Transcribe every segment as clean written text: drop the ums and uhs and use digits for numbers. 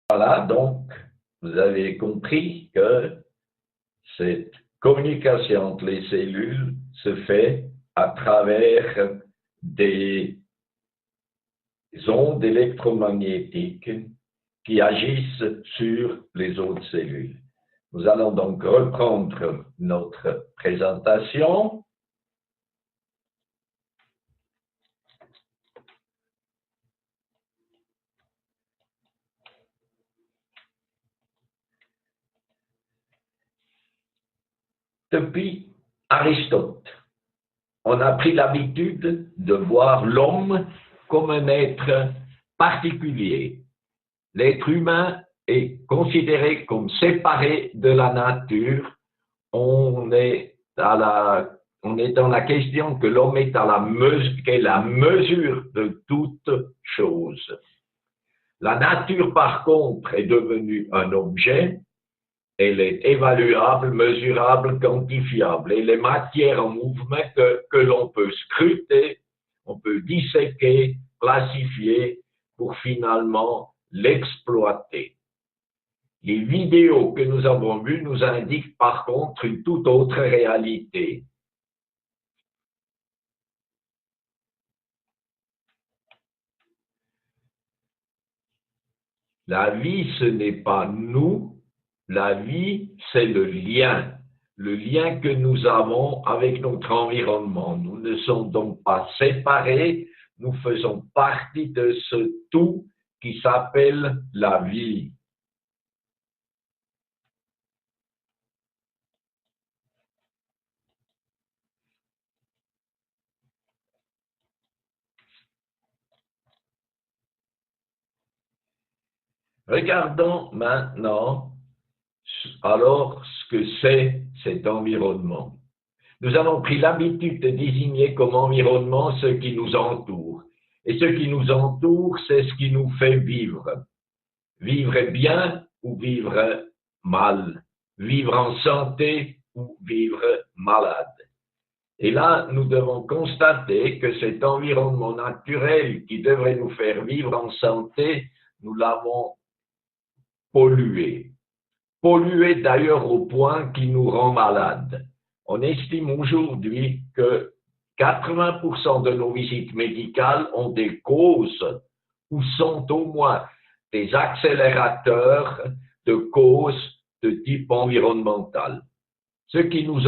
Voilà, donc, vous avez compris que cette communication entre les cellules se fait à travers des ondes électromagnétiques qui agissent sur les autres cellules. Nous allons donc reprendre notre présentation. Depuis Aristote, on a pris l'habitude de voir l'homme comme un être particulier. L'être humain est considéré comme séparé de la nature. On est dans la question que l'homme est qu'est la mesure de toute chose. La nature, par contre, est devenue un objet. Elle est évaluable, mesurable, quantifiable. Et les matières en mouvement que l'on peut scruter, on peut disséquer, classifier pour finalement l'exploiter. Les vidéos que nous avons vues nous indiquent par contre une toute autre réalité. La vie, ce n'est pas nous. La vie, c'est le lien que nous avons avec notre environnement. Nous ne sommes donc pas séparés, nous faisons partie de ce tout qui s'appelle la vie. Regardons maintenant alors ce que c'est cet environnement. Nous avons pris l'habitude de désigner comme environnement ce qui nous entoure. Et ce qui nous entoure, c'est ce qui nous fait vivre. Vivre bien ou vivre mal. Vivre en santé ou vivre malade. Et là, nous devons constater que cet environnement naturel qui devrait nous faire vivre en santé, nous l'avons pollué. Pollué d'ailleurs au point qu'il nous rend malades. On estime aujourd'hui que 80% de nos visites médicales ont des causes ou sont au moins des accélérateurs de causes de type environnemental. Ce que nous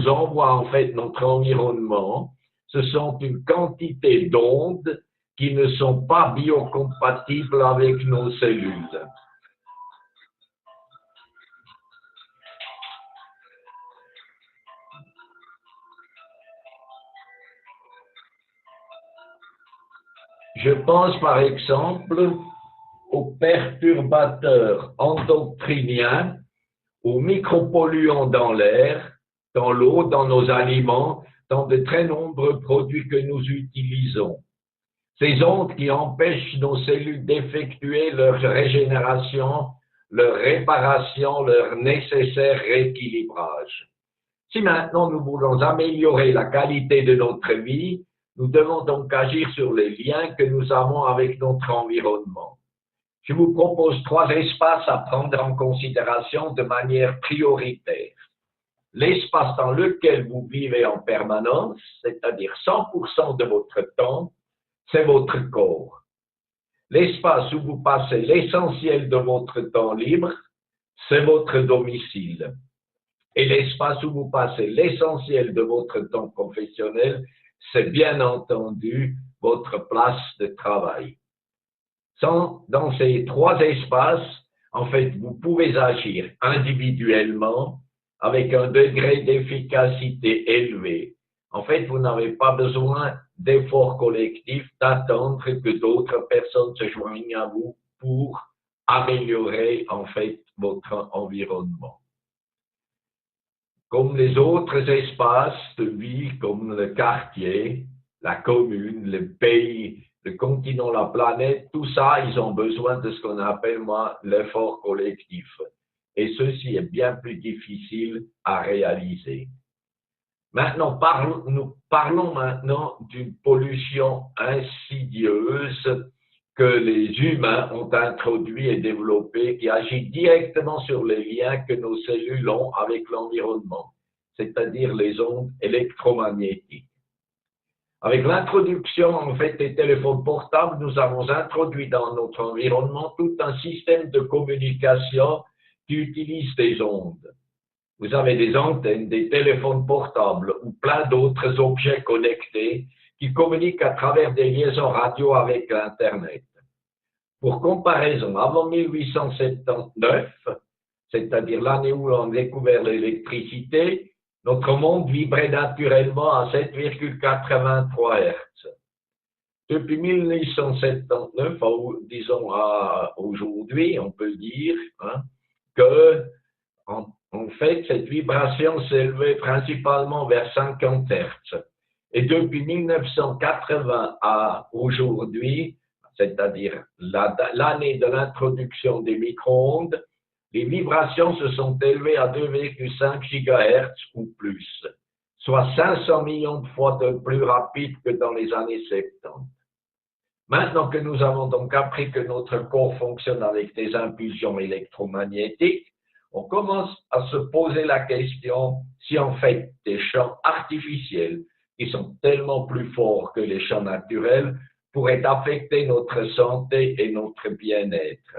envoie en fait notre environnement, ce sont une quantité d'ondes qui ne sont pas biocompatibles avec nos cellules. Je pense par exemple aux perturbateurs endocriniens, aux micropolluants dans l'air, dans l'eau, dans nos aliments, dans de très nombreux produits que nous utilisons. Ces ondes qui empêchent nos cellules d'effectuer leur régénération, leur réparation, leur nécessaire rééquilibrage. Si maintenant nous voulons améliorer la qualité de notre vie, nous devons donc agir sur les liens que nous avons avec notre environnement. Je vous propose 3 espaces à prendre en considération de manière prioritaire. L'espace dans lequel vous vivez en permanence, c'est-à-dire 100% de votre temps, c'est votre corps. L'espace où vous passez l'essentiel de votre temps libre, c'est votre domicile. Et l'espace où vous passez l'essentiel de votre temps professionnel, c'est bien entendu votre place de travail. Dans ces 3 espaces, en fait, vous pouvez agir individuellement avec un degré d'efficacité élevé. En fait, vous n'avez pas besoin d'efforts collectifs, d'attendre que d'autres personnes se joignent à vous pour améliorer, en fait, votre environnement. Comme les autres espaces de vie, comme le quartier, la commune, le pays, le continent, la planète, tout ça, ils ont besoin de ce qu'on appelle, l'effort collectif. Et ceci est bien plus difficile à réaliser. Maintenant, nous parlons maintenant d'une pollution insidieuse que les humains ont introduit et développé qui agit directement sur les liens que nos cellules ont avec l'environnement, c'est-à-dire les ondes électromagnétiques. Avec l'introduction en fait des téléphones portables, nous avons introduit dans notre environnement tout un système de communication qui utilise des ondes. Vous avez des antennes, des téléphones portables ou plein d'autres objets connectés qui communiquent à travers des liaisons radio avec l'Internet. Pour comparaison, avant 1879, c'est-à-dire l'année où on a découvert l'électricité, notre monde vibrait naturellement à 7,83 Hz. Depuis 1879, disons à aujourd'hui, on peut dire que en fait, cette vibration s'élevait principalement vers 50 Hz. Et depuis 1980 à aujourd'hui, c'est-à-dire l'année de l'introduction des micro-ondes, les vibrations se sont élevées à 2,5 GHz ou plus, soit 500 millions de fois de plus rapide que dans les années 70. Maintenant que nous avons donc appris que notre corps fonctionne avec des impulsions électromagnétiques, on commence à se poser la question si en fait des champs artificiels qui sont tellement plus forts que les champs naturels pourraient affecter notre santé et notre bien-être.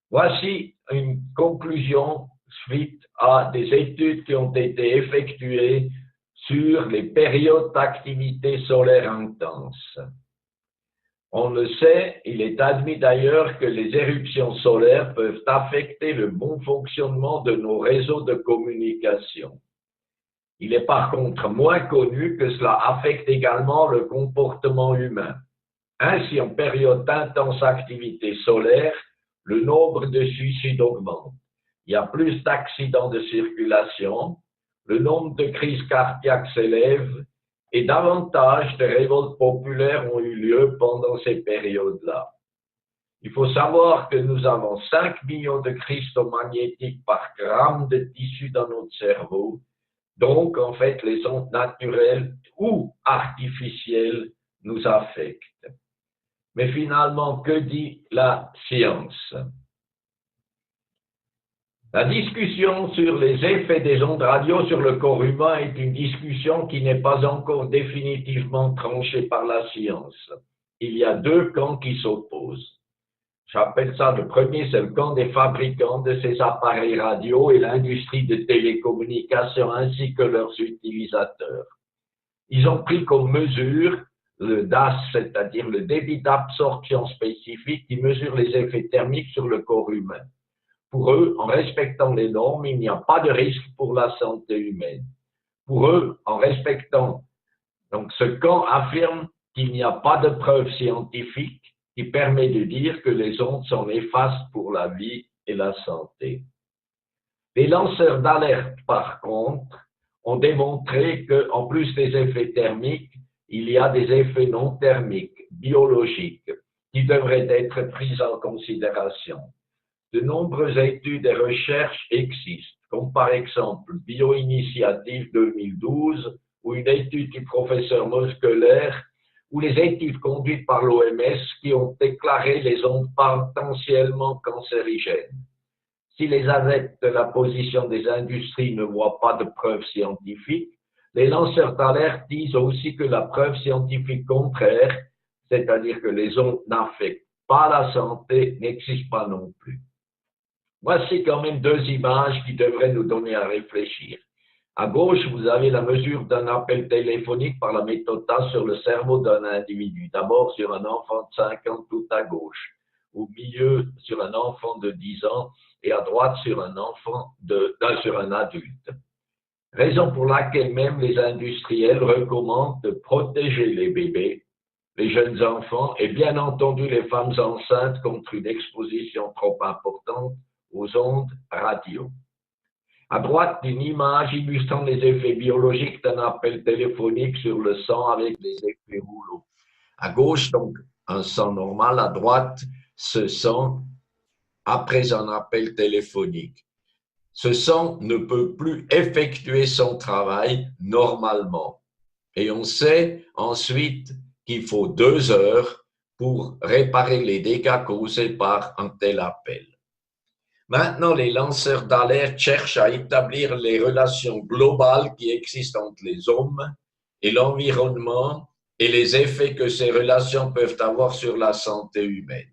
Voici une conclusion suite à des études qui ont été effectuées sur les périodes d'activité solaire intense. On le sait, il est admis d'ailleurs que les éruptions solaires peuvent affecter le bon fonctionnement de nos réseaux de communication. Il est par contre moins connu que cela affecte également le comportement humain. Ainsi, en période d'intense activité solaire, le nombre de suicides augmente. Il y a plus d'accidents de circulation, le nombre de crises cardiaques s'élève et davantage de révoltes populaires ont eu lieu pendant ces périodes-là. Il faut savoir que nous avons 5 millions de cristaux magnétiques par gramme de tissu dans notre cerveau. Donc, en fait, les ondes naturelles ou artificielles nous affectent. Mais finalement, que dit la science? La discussion sur les effets des ondes radio sur le corps humain est une discussion qui n'est pas encore définitivement tranchée par la science. Il y a deux camps qui s'opposent. J'appelle ça, le premier, c'est le camp des fabricants de ces appareils radio et l'industrie de télécommunications ainsi que leurs utilisateurs. Ils ont pris comme mesure le DAS, c'est-à-dire le débit d'absorption spécifique qui mesure les effets thermiques sur le corps humain. Pour eux, en respectant les normes, il n'y a pas de risque pour la santé humaine. Pour eux, en respectant, donc ce camp affirme qu'il n'y a pas de preuve scientifique qui permet de dire que les ondes sont néfastes pour la vie et la santé. Les lanceurs d'alerte, par contre, ont démontré qu'en plus des effets thermiques, il y a des effets non thermiques, biologiques, qui devraient être pris en considération. De nombreuses études et recherches existent, comme par exemple Bioinitiative 2012 ou une étude du professeur Moskeler ou les études conduites par l'OMS qui ont déclaré les ondes potentiellement cancérigènes. Si les adeptes de la position des industries ne voient pas de preuves scientifiques, les lanceurs d'alerte disent aussi que la preuve scientifique contraire, c'est-à-dire que les ondes n'affectent pas la santé, n'existe pas non plus. Voici quand même deux images qui devraient nous donner à réfléchir. À gauche, vous avez la mesure d'un appel téléphonique par la méthode TAS sur le cerveau d'un individu. D'abord sur un enfant de 5 ans tout à gauche, au milieu sur un enfant de 10 ans et à droite sur un adulte. Raison pour laquelle même les industriels recommandent de protéger les bébés, les jeunes enfants et bien entendu les femmes enceintes contre une exposition trop importante aux ondes radio. À droite, une image illustrant les effets biologiques d'un appel téléphonique sur le sang avec des effets rouleaux. À gauche, donc, un sang normal. À droite, ce sang après un appel téléphonique. Ce sang ne peut plus effectuer son travail normalement. Et on sait ensuite qu'il faut 2 heures pour réparer les dégâts causés par un tel appel. Maintenant, les lanceurs d'alerte cherchent à établir les relations globales qui existent entre les hommes et l'environnement et les effets que ces relations peuvent avoir sur la santé humaine.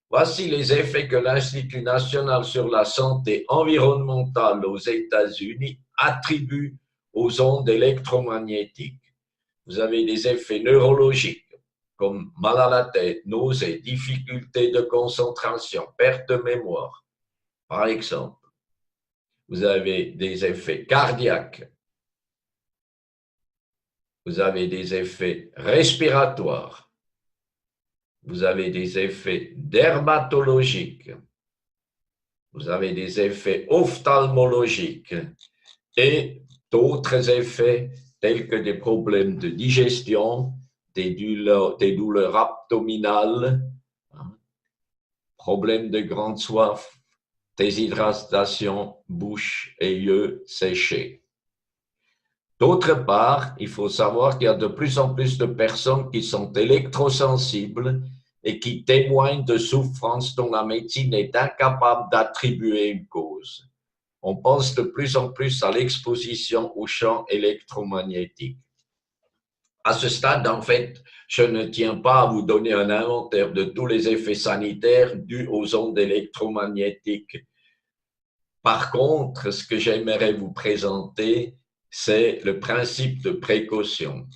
Voici les effets que l'Institut national sur la santé environnementale aux États-Unis attribue aux ondes électromagnétiques. Vous avez des effets neurologiques comme mal à la tête, nausées, difficultés de concentration, perte de mémoire. Par exemple, vous avez des effets cardiaques, vous avez des effets respiratoires, vous avez des effets dermatologiques, vous avez des effets ophtalmologiques et d'autres effets tels que des problèmes de digestion, des douleurs abdominales, problèmes de grande soif, déshydratation, bouche et yeux séchés. D'autre part, il faut savoir qu'il y a de plus en plus de personnes qui sont électrosensibles et qui témoignent de souffrances dont la médecine est incapable d'attribuer une cause. On pense de plus en plus à l'exposition aux champs électromagnétiques. À ce stade, en fait, je ne tiens pas à vous donner un inventaire de tous les effets sanitaires dus aux ondes électromagnétiques. Par contre, ce que j'aimerais vous présenter, c'est le principe de précaution.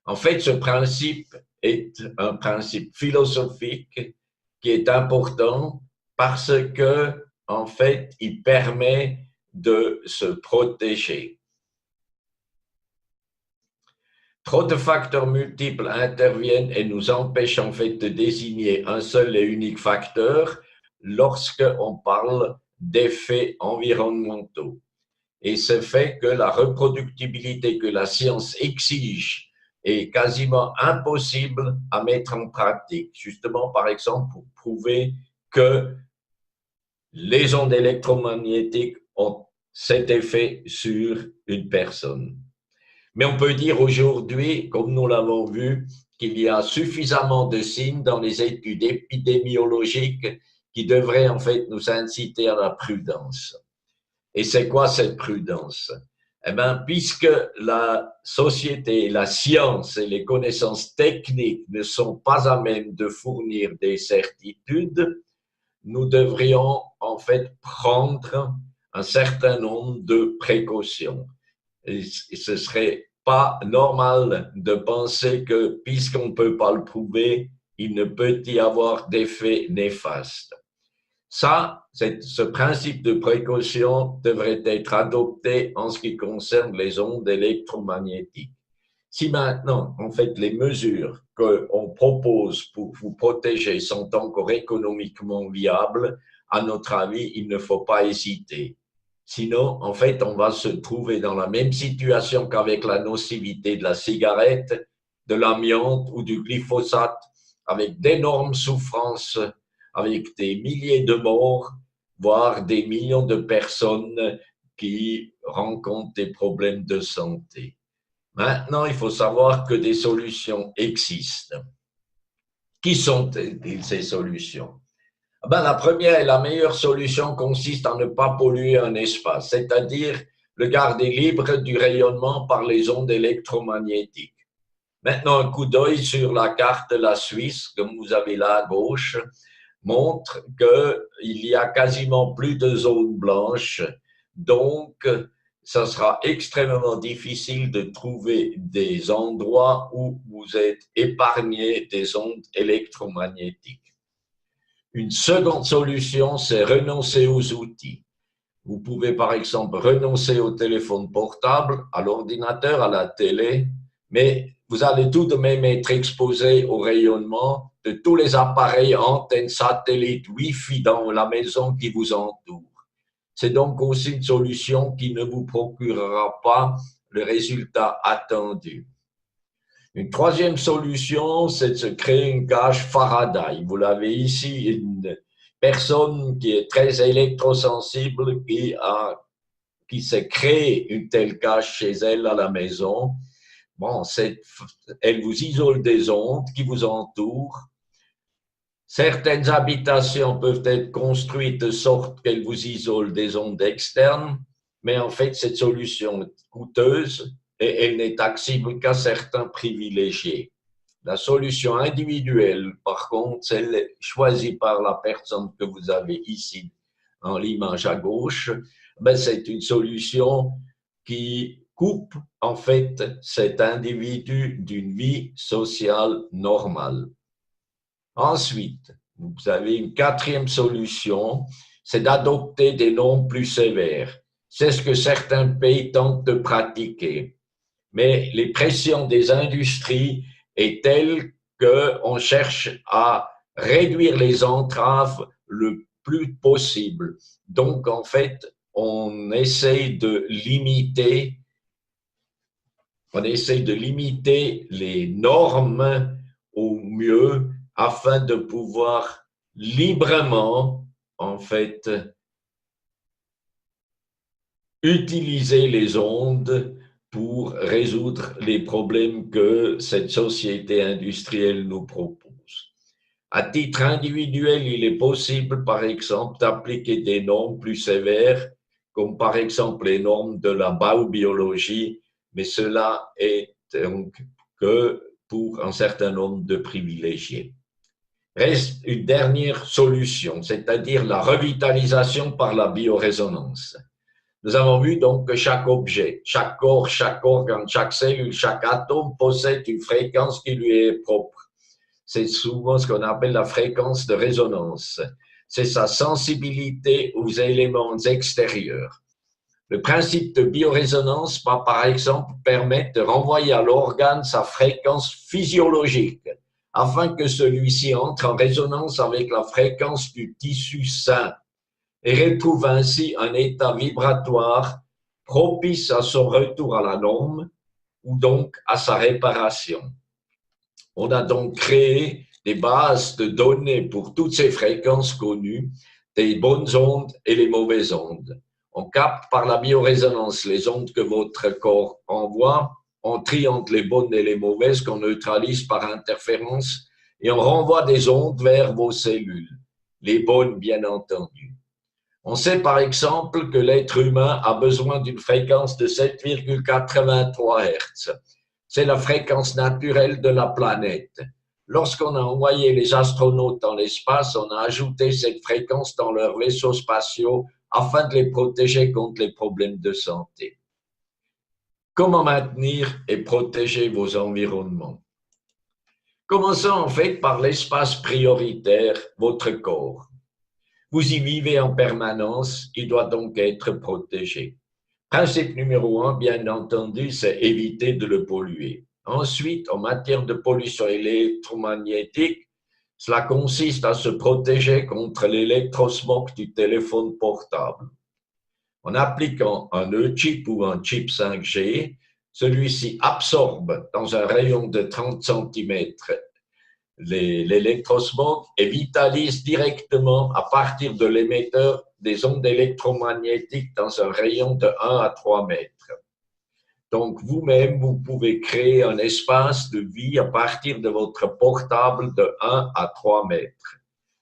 En fait, ce principe est un principe philosophique qui est important parce que, en fait, il permet de se protéger. Trop de facteurs multiples interviennent et nous empêchent en fait de désigner un seul et unique facteur lorsqu'on parle d'effets environnementaux. Et ce fait que la reproductibilité que la science exige est quasiment impossible à mettre en pratique. Justement, par exemple, pour prouver que les ondes électromagnétiques ont cet effet sur une personne. Mais on peut dire aujourd'hui, comme nous l'avons vu, qu'il y a suffisamment de signes dans les études épidémiologiques qui devraient en fait nous inciter à la prudence. Et c'est quoi cette prudence? Eh bien, puisque la société, la science et les connaissances techniques ne sont pas à même de fournir des certitudes, nous devrions en fait prendre un certain nombre de précautions. Et ce serait pas normal de penser que, puisqu'on ne peut pas le prouver, il ne peut y avoir d'effet néfaste. Ça, ce principe de précaution devrait être adopté en ce qui concerne les ondes électromagnétiques. Si maintenant, en fait, les mesures qu'on propose pour vous protéger sont encore économiquement viables, à notre avis, il ne faut pas hésiter. Sinon, en fait, on va se trouver dans la même situation qu'avec la nocivité de la cigarette, de l'amiante ou du glyphosate, avec d'énormes souffrances, avec des milliers de morts, voire des millions de personnes qui rencontrent des problèmes de santé. Maintenant, il faut savoir que des solutions existent. Qui sont-elles, ces solutions? Ben, la première et la meilleure solution consiste à ne pas polluer un espace, c'est-à-dire le garder libre du rayonnement par les ondes électromagnétiques. Maintenant, un coup d'œil sur la carte de la Suisse, comme vous avez là à gauche, montre qu'il y a quasiment plus de zones blanches, donc ça sera extrêmement difficile de trouver des endroits où vous êtes épargné des ondes électromagnétiques. Une seconde solution, c'est renoncer aux outils. Vous pouvez par exemple renoncer au téléphone portable, à l'ordinateur, à la télé, mais vous allez tout de même être exposé au rayonnement de tous les appareils, antennes, satellites, Wi-Fi dans la maison qui vous entoure. C'est donc aussi une solution qui ne vous procurera pas le résultat attendu. Une troisième solution, c'est de se créer une cage Faraday. Vous l'avez ici, une personne qui est très électrosensible qui s'est créé une telle cage chez elle à la maison. Bon, elle vous isole des ondes qui vous entourent Certaines habitations peuvent être construites de sorte qu'elles vous isolent des ondes externes, mais en fait, cette solution est coûteuse et elle n'est accessible qu'à certains privilégiés. La solution individuelle, par contre, celle choisie par la personne que vous avez ici en l'image à gauche, ben c'est une solution qui coupe en fait cet individu d'une vie sociale normale. Ensuite, vous avez une quatrième solution, c'est d'adopter des normes plus sévères. C'est ce que certains pays tentent de pratiquer. Mais les pressions des industries est telle qu'on cherche à réduire les entraves le plus possible. Donc, en fait, on essaye de limiter les normes au mieux afin de pouvoir librement, en fait, utiliser les ondes pour résoudre les problèmes que cette société industrielle nous propose. À titre individuel, il est possible, par exemple, d'appliquer des normes plus sévères, comme par exemple les normes de la biobiologie, mais cela est donc que pour un certain nombre de privilégiés. Reste une dernière solution, c'est-à-dire la revitalisation par la biorésonance. Nous avons vu donc que chaque objet, chaque corps, chaque organe, chaque cellule, chaque atome possède une fréquence qui lui est propre. C'est souvent ce qu'on appelle la fréquence de résonance. C'est sa sensibilité aux éléments extérieurs. Le principe de biorésonance va par exemple permettre de renvoyer à l'organe sa fréquence physiologique afin que celui-ci entre en résonance avec la fréquence du tissu sain et retrouve ainsi un état vibratoire propice à son retour à la norme ou donc à sa réparation. On a donc créé des bases de données pour toutes ces fréquences connues, des bonnes ondes et les mauvaises ondes. On capte par la biorésonance les ondes que votre corps envoie, on trie entre les bonnes et les mauvaises qu'on neutralise par interférence et on renvoie des ondes vers vos cellules, les bonnes bien entendu. On sait par exemple que l'être humain a besoin d'une fréquence de 7,83 Hz. C'est la fréquence naturelle de la planète. Lorsqu'on a envoyé les astronautes dans l'espace, on a ajouté cette fréquence dans leurs vaisseaux spatiaux afin de les protéger contre les problèmes de santé. Comment maintenir et protéger vos environnements? Commençons en fait par l'espace prioritaire, votre corps. Vous y vivez en permanence, il doit donc être protégé. Principe numéro 1, bien entendu, c'est éviter de le polluer. Ensuite, en matière de pollution électromagnétique, cela consiste à se protéger contre l'électrosmog du téléphone portable. En appliquant un E-chip ou un chip 5G, celui-ci absorbe dans un rayon de 30 cm l'électrosmog et vitalise directement à partir de l'émetteur des ondes électromagnétiques dans un rayon de 1 à 3 mètres. Donc, vous-même, vous pouvez créer un espace de vie à partir de votre portable de 1 à 3 mètres.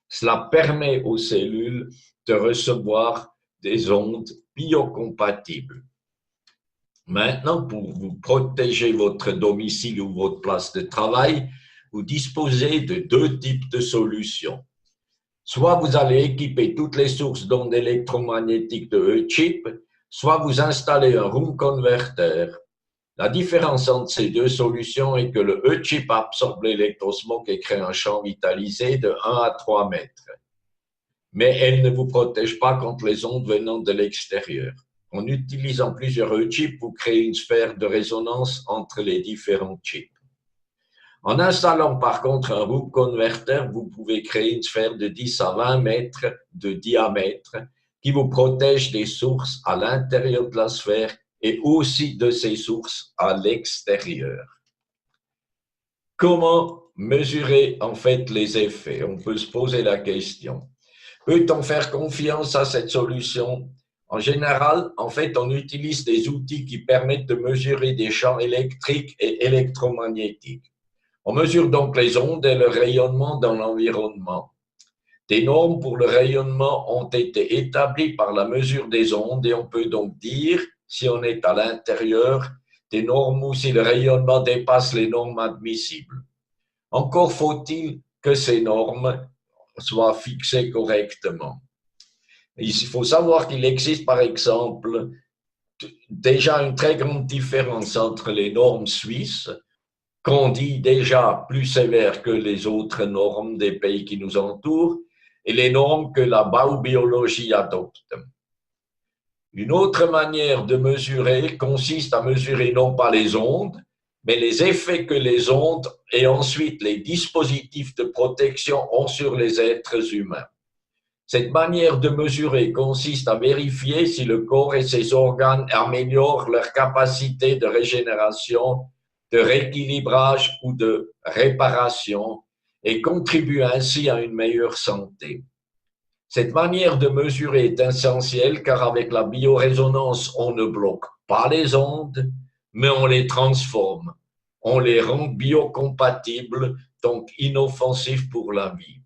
Cela permet aux cellules de recevoir des ondes biocompatibles. Maintenant, pour vous protéger votre domicile ou votre place de travail, vous disposez de deux types de solutions. Soit vous allez équiper toutes les sources d'ondes électromagnétiques de E-chip, soit vous installez un room converter. La différence entre ces deux solutions est que le E-chip absorbe l'électrosmog et crée un champ vitalisé de 1 à 3 mètres. Mais elle ne vous protège pas contre les ondes venant de l'extérieur. En utilisant plusieurs E-chips, vous créez une sphère de résonance entre les différents chips. En installant par contre un room converter, vous pouvez créer une sphère de 10 à 20 mètres de diamètre qui vous protège des sources à l'intérieur de la sphère et aussi de ces sources à l'extérieur. Comment mesurer en fait les effets? On peut se poser la question. Peut-on faire confiance à cette solution? En général, en fait, on utilise des outils qui permettent de mesurer des champs électriques et électromagnétiques. On mesure donc les ondes et le rayonnement dans l'environnement. Des normes pour le rayonnement ont été établies par la mesure des ondes et on peut donc dire, si on est à l'intérieur, des normes où si le rayonnement dépasse les normes admissibles. Encore faut-il que ces normes soient fixées correctement. Il faut savoir qu'il existe par exemple déjà une très grande différence entre les normes suisses, qu'on dit déjà plus sévères que les autres normes des pays qui nous entourent, et les normes que la baubiologie adopte. Une autre manière de mesurer consiste à mesurer non pas les ondes, mais les effets que les ondes et ensuite les dispositifs de protection ont sur les êtres humains. Cette manière de mesurer consiste à vérifier si le corps et ses organes améliorent leur capacité de régénération, de rééquilibrage ou de réparation et contribuent ainsi à une meilleure santé. Cette manière de mesurer est essentielle car avec la biorésonance, on ne bloque pas les ondes, mais on les transforme. On les rend biocompatibles, donc inoffensifs pour la vie.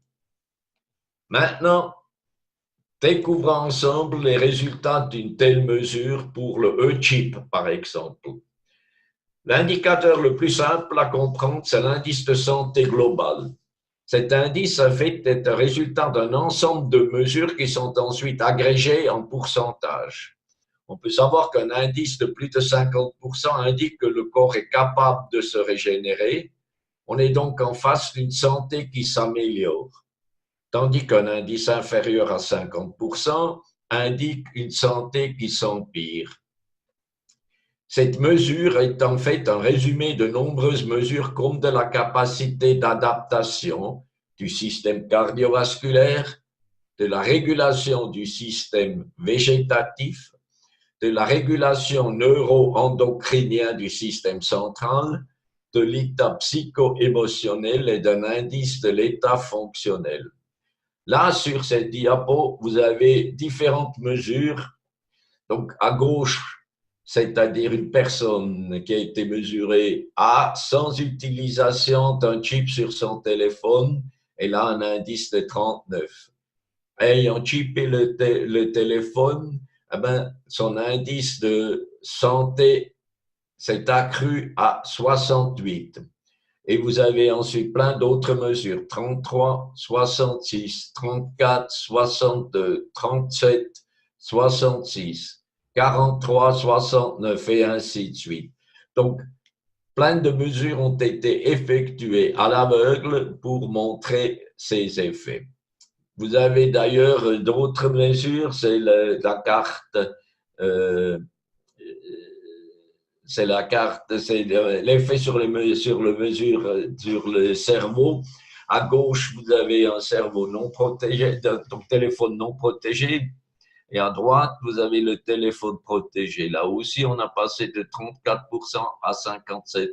Maintenant, découvrons ensemble les résultats d'une telle mesure pour le E-chip, par exemple. L'indicateur le plus simple à comprendre, c'est l'indice de santé global. Cet indice, en fait, est un résultat d'un ensemble de mesures qui sont ensuite agrégées en pourcentage. On peut savoir qu'un indice de plus de 50% indique que le corps est capable de se régénérer. On est donc en face d'une santé qui s'améliore. Tandis qu'un indice inférieur à 50% indique une santé qui s'empire. Cette mesure est en fait un résumé de nombreuses mesures comme de la capacité d'adaptation du système cardiovasculaire, de la régulation du système végétatif, de la régulation neuro-endocrinien du système central, de l'état psycho-émotionnel et d'un indice de l'état fonctionnel. Là, sur cette diapo, vous avez différentes mesures. Donc, à gauche, c'est-à-dire une personne qui a été mesurée sans utilisation d'un chip sur son téléphone, elle a un indice de 39. Ayant chippé le téléphone, eh ben, son indice de santé s'est accru à 68. Et vous avez ensuite plein d'autres mesures, 33, 66, 34, 62, 37, 66, 43, 69 et ainsi de suite. Donc, plein de mesures ont été effectuées à l'aveugle pour montrer ces effets. Vous avez d'ailleurs d'autres mesures, c'est la carte c'est la carte, c'est l'effet sur le cerveau. À gauche, vous avez un cerveau non protégé, ton téléphone non protégé. Et à droite, vous avez le téléphone protégé. Là aussi, on a passé de 34% à 57%.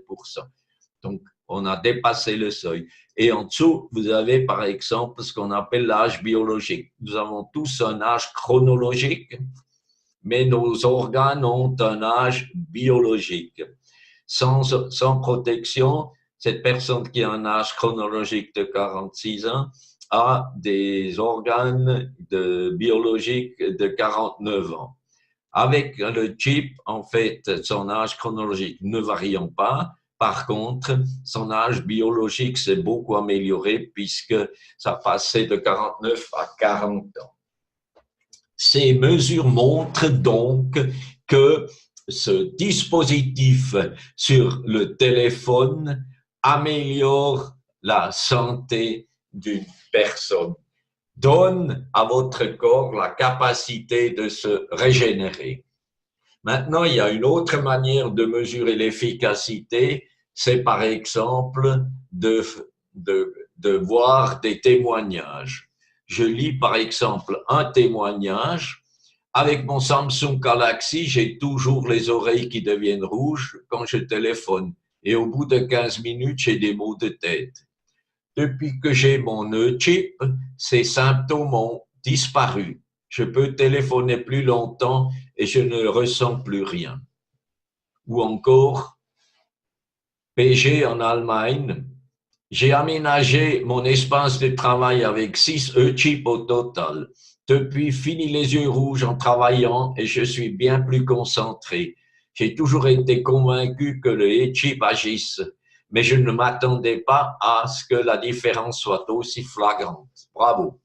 Donc, on a dépassé le seuil. Et en dessous, vous avez par exemple ce qu'on appelle l'âge biologique. Nous avons tous un âge chronologique, mais nos organes ont un âge biologique. Sans protection, cette personne qui a un âge chronologique de 46 ans a des organes biologiques de 49 ans. Avec le chip, en fait, son âge chronologique ne variant pas. Par contre, son âge biologique s'est beaucoup amélioré puisque ça passait de 49 à 40 ans. Ces mesures montrent donc que ce dispositif sur le téléphone améliore la santé d'une personne, donne à votre corps la capacité de se régénérer. Maintenant, il y a une autre manière de mesurer l'efficacité, c'est par exemple de voir des témoignages. Je lis par exemple un témoignage. Avec mon Samsung Galaxy, j'ai toujours les oreilles qui deviennent rouges quand je téléphone. Et au bout de 15 minutes, j'ai des maux de tête. Depuis que j'ai mon E-chip, ces symptômes ont disparu. Je peux téléphoner plus longtemps et je ne ressens plus rien. Ou encore, PG en Allemagne, J'ai aménagé mon espace de travail avec 6 e-chips au total. Depuis, fini les yeux rouges en travaillant et je suis bien plus concentré. J'ai toujours été convaincu que le e-chip agisse, mais je ne m'attendais pas à ce que la différence soit aussi flagrante. Bravo.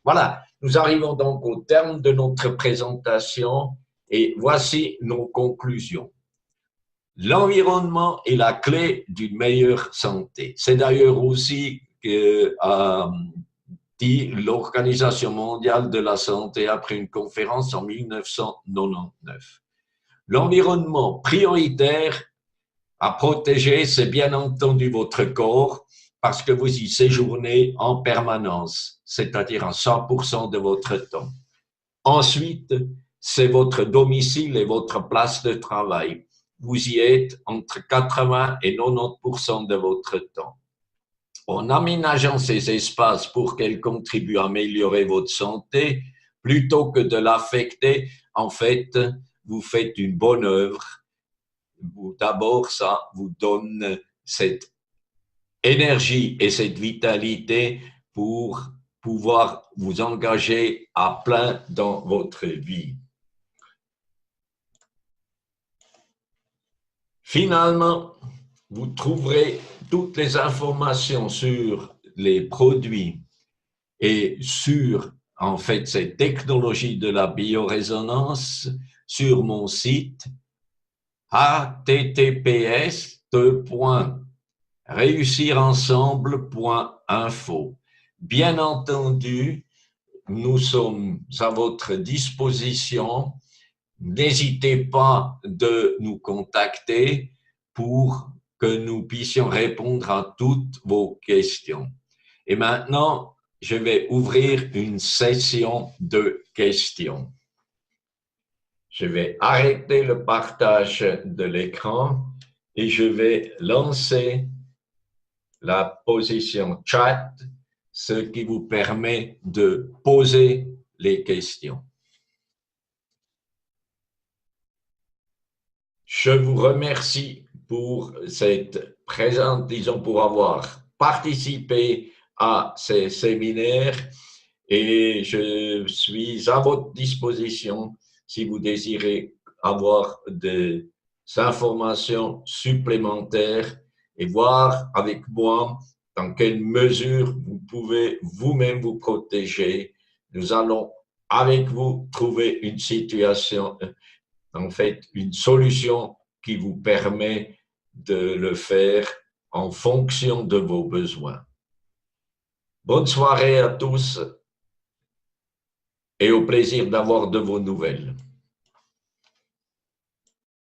Voilà, nous arrivons donc au terme de notre présentation et voici nos conclusions. L'environnement est la clé d'une meilleure santé. C'est d'ailleurs aussi que dit l'Organisation mondiale de la santé après une conférence en 1999. L'environnement prioritaire à protéger, c'est bien entendu votre corps parce que vous y séjournez en permanence, c'est-à-dire en 100% de votre temps. Ensuite, c'est votre domicile et votre place de travail. Vous y êtes entre 80 et 90% de votre temps. En aménageant ces espaces pour qu'elles contribuent à améliorer votre santé, plutôt que de l'affecter, en fait, vous faites une bonne œuvre. D'abord, ça vous donne cette énergie et cette vitalité pour pouvoir vous engager à plein dans votre vie. Finalement, vous trouverez toutes les informations sur les produits et sur, en fait, cette technologie de la biorésonance sur mon site https://réussirensemble.info. Bien entendu, nous sommes à votre disposition. N'hésitez pas de nous contacter pour que nous puissions répondre à toutes vos questions. Et maintenant, je vais ouvrir une session de questions. Je vais arrêter le partage de l'écran et je vais lancer la position chat, ce qui vous permet de poser les questions. Je vous remercie pour cette présence, disons, pour avoir participé à ces séminaires et je suis à votre disposition si vous désirez avoir des informations supplémentaires et voir avec moi dans quelle mesure vous pouvez vous-même vous protéger. Nous allons avec vous trouver une situation, en fait, une solution qui vous permet de le faire en fonction de vos besoins. Bonne soirée à tous et au plaisir d'avoir de vos nouvelles.